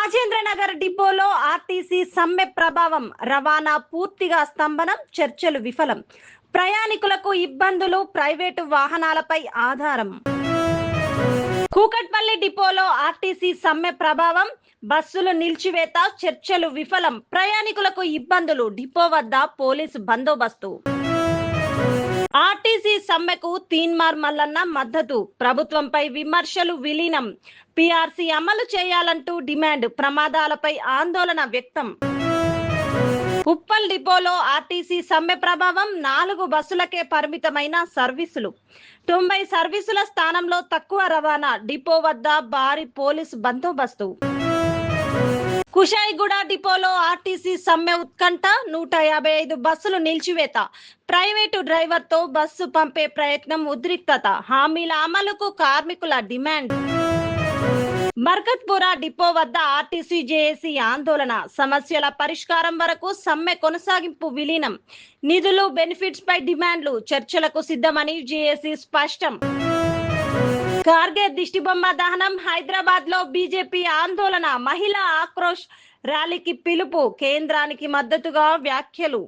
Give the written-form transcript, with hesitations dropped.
రాజేంద్రనగర్ డిపోలో ఆర్టీసీ సమ్మె ప్రభావం, రవాణా పూర్తిగా స్తంభనం, చర్చలు విఫలం. ప్రయాణికులకు ఇబ్బందులు, ప్రైవేటు వాహనాలపై ఆధారం. కూకట్పల్లి డిపోలో ఆర్టీసీ సమ్మె ప్రభావం, బస్సులు నిలిచివేత, చర్చలు విఫలం. ప్రయాణికులకు ఇబ్బందులు, డిపో వద్ద పోలీసు బందోబస్తు. ఆర్టీసీ సమ్మెకు తీన్మార్ మల్లన్న మద్దతు, ప్రభుత్వంపై విమర్శలు విలీనం. పీఆర్సీ అమలు చేయాలంటూ డిమాండ్, ప్రమాదాలపై ఆందోళన వ్యక్తం. ఉప్పల్ డిపోలో ఆర్టీసీ సమ్మె ప్రభావం, 4 బస్సులకే పరిమితమైన సర్వీసులు. 90 సర్వీసుల స్థానంలో తక్కువ రవాణా, డిపో వద్ద భారీ పోలీసు బందోబస్తు. కుషాయిగూడ డిపోలో ఆర్టీసీ సమ్మె ఉత్కంఠ, 155 బస్సులు నిలిచివేత. ప్రైవేటు డ్రైవర్తో బస్సు పంపే ప్రయత్నం, ఉద్రిక్తత. హామీల అమలుకు కార్మికుల డిమాండ్. మర్కత్పుర డిపో వద్ద ఆర్టీసీ జేఏసీ ఆందోళన, సమస్యల పరిష్కారం వరకు సమ్మె కొనసాగింపు, విలీనం. నిధులు, బెనిఫిట్స్ పై డిమాండ్లు, చర్చలకు సిద్ధమని జేఏసీ స్పష్టం. ఖార్గే దిష్టిబొమ్మ దహనం, హైదరాబాద్ లో బీజేపీ ఆందోళన, మహిళా ఆక్రోష్ ర్యాలీకి పిలుపు, కేంద్రానికి మద్దతుగా వ్యాఖ్యలు.